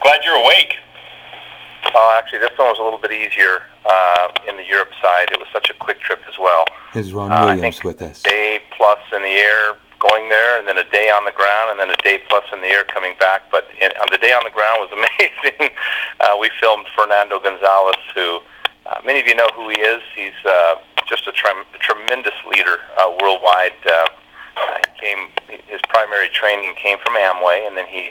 Glad you're awake. Actually, this one was a little bit easier in the Europe side. It was such a quick trip as well. Is Ron Williams with us? A day plus in the air going there, and then a day on the ground, and then a day plus in the air coming back. But on the day on the ground was amazing. We filmed Fernando Gonzalez, who many of you know who he is. He's just a tremendous leader worldwide. His primary training came from Amway, and then he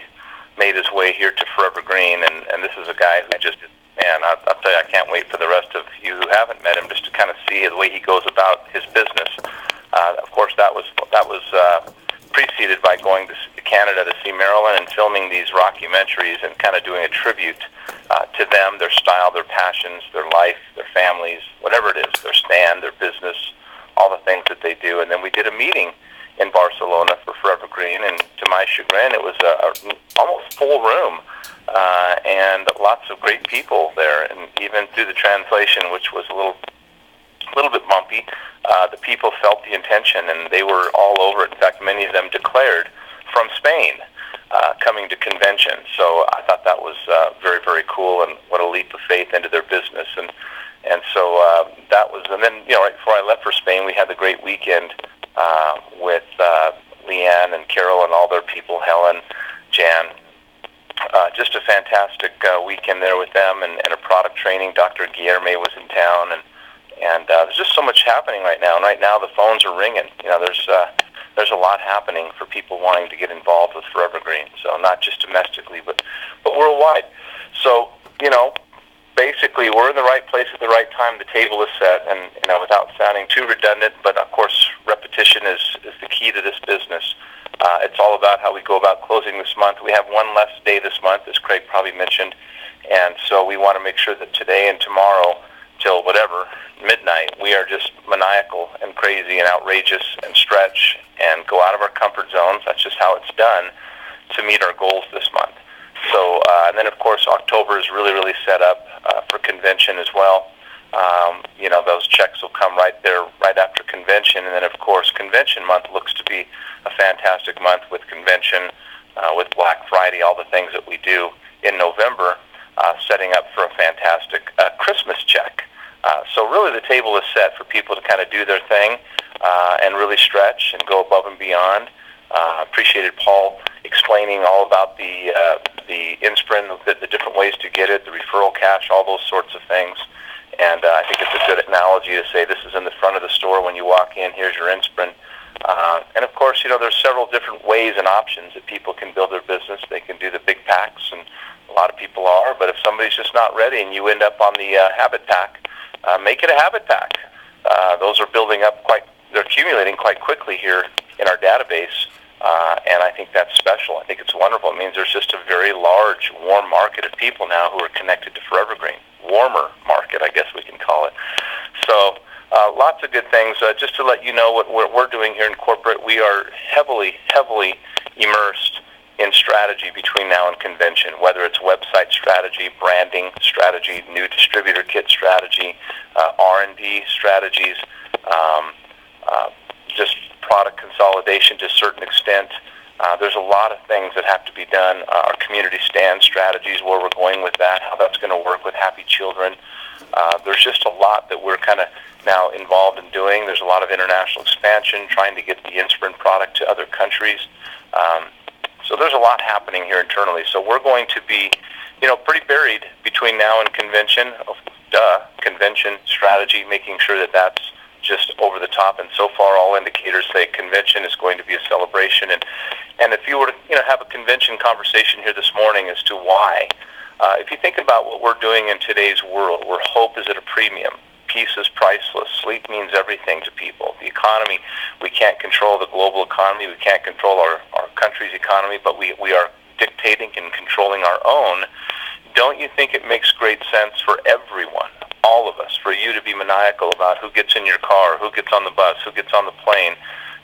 made his way here to ForeverGreen, and this is a guy who just, man, I'll tell you, I can't wait for the rest of you who haven't met him just to kind of see the way he goes about his business. Of course, that was preceded by going to Canada to see Maryland and filming these rockumentaries and kind of doing a tribute to them, their style, their passions, their life, their families, whatever it is, their stand, their business, all the things that they do. And then we did a meeting in Barcelona for ForeverGreen, and to my chagrin, it was a almost full room, and lots of great people there. And even through the translation, which was a little bit bumpy, the people felt the intention, and they were all over it. In fact, many of them declared from Spain, coming to convention. So I thought that was very, very cool, and what a leap of faith into their business. And so that was, and then right before I left for Spain, we had the great weekend with Leanne and Carol and all their people, Helen, Jan. Just a fantastic weekend there with them, and a product training. Dr. Guillerme was in town, and there's just so much happening right now. And right now the phones are ringing. There's a lot happening for people wanting to get involved with ForeverGreen. So not just domestically, but worldwide. So basically, we're in the right place at the right time. The table is set, and without sounding too redundant, but of course, repetition is the key to this business. It's all about how we go about closing this month. We have one less day this month, as Craig probably mentioned, and so we want to make sure that today and tomorrow, till whatever, midnight, we are just maniacal and crazy and outrageous and stretch and go out of our comfort zones. That's just how it's done to meet our goals this month. So, and then of course, October is really, really set up for convention as well. Those checks will come right after convention, and then of course, convention month looks to be a fantastic month with convention, with Black Friday, all the things that we do in November, setting up for a fantastic Christmas check. So really, the table is set for people to kind of do their thing and really stretch and go above and beyond. Appreciated Paul explaining all about the Insprin, the different ways to get it, the referral cash, all those sorts of things. And I think it's a good analogy to say this is in the front of the store when you walk in. Here's your Insprin. And of course, there's several different ways and options that people can build their business. They can do the big packs, and a lot of people are. But if somebody's just not ready and you end up on the habit pack, make it a habit pack. Those are building up they're accumulating quite quickly here in our database. And I think that's special. I think it's wonderful. It means there's just a very large, warm market of people now who are connected to ForeverGreen. Warmer market, I guess we can call it. So lots of good things. Just to let you know what we're doing here in corporate, we are heavily, heavily immersed in strategy between now and convention, whether it's website strategy, branding strategy, new distributor kit strategy, R&D strategies, just product consolidation to a certain extent. There's a lot of things that have to be done. Our community stand strategies, where we're going with that, how that's going to work with Happy Children. There's just a lot that we're kind of now involved in doing. There's a lot of international expansion, trying to get the Insprin product to other countries. So there's a lot happening here internally. So we're going to be, pretty buried between now and convention. Convention strategy, making sure that that's just over the top, and so far all indicators say convention is going to be a celebration. And if you were to have a convention conversation here this morning as to why, if you think about what we're doing in today's world, where hope is at a premium, peace is priceless, sleep means everything to people. The economy, we can't control the global economy, we can't control our country's economy, but we are dictating and controlling our own. Don't you think it makes great sense for everyone, all of us, for you to be maniacal about who gets in your car, who gets on the bus, who gets on the plane,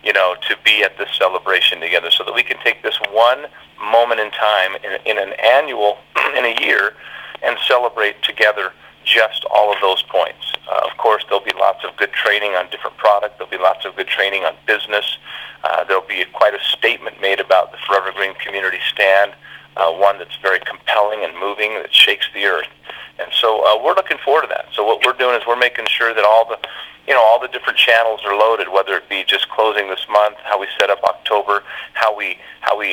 to be at this celebration together, so that we can take this one moment in time in an annual, in a year, and celebrate together just all of those points. Of course, there'll be lots of good training on different products. There'll be lots of good training on business. There'll be quite a statement made about the ForeverGreen community stand. one that's very compelling and moving, that shakes the earth. And so we're looking forward to that. So what we're doing is we're making sure that all the different channels are loaded, whether it be just closing this month, how we set up October, how we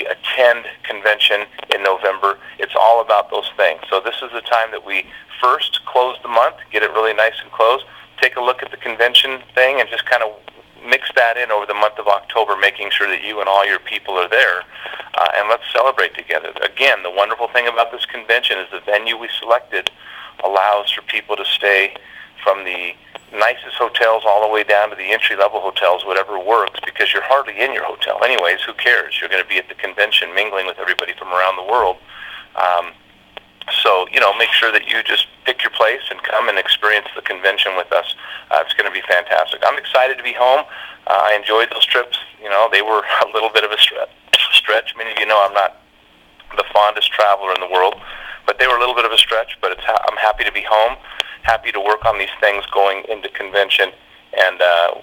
attend convention in November. It's all about those things. So this is the time that we first close the month, get it really nice and closed, take a look at the convention thing, and just kind of mix that in over the month of October, making sure that you and all your people are there, and let's celebrate together. Again, the wonderful thing about this convention is the venue we selected allows for people to stay from the nicest hotels all the way down to the entry-level hotels, whatever works, because you're hardly in your hotel anyways. Who cares? You're going to be at the convention mingling with everybody from around the world. So, make sure that you just pick your place and come and experience the convention with us. It's going to be fantastic. I'm excited to be home. I enjoyed those trips. They were a little bit of a stretch. Many of you know I'm not the fondest traveler in the world, but they were a little bit of a stretch. But I'm happy to be home, happy to work on these things going into convention, and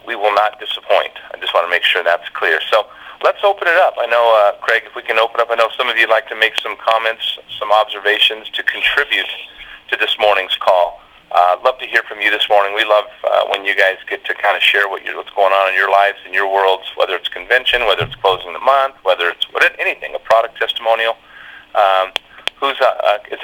we will not disappoint. I just want to make sure that's clear. So let's open it up. I know, Craig, if we can open up, I know some of you like to make some comments, some observations to contribute to this morning's call. I'd love to hear from you this morning. We love when you guys get to kind of share what's going on in your lives, in your worlds, whether it's convention, whether it's closing the month, whether it's anything, a product testimonial. Is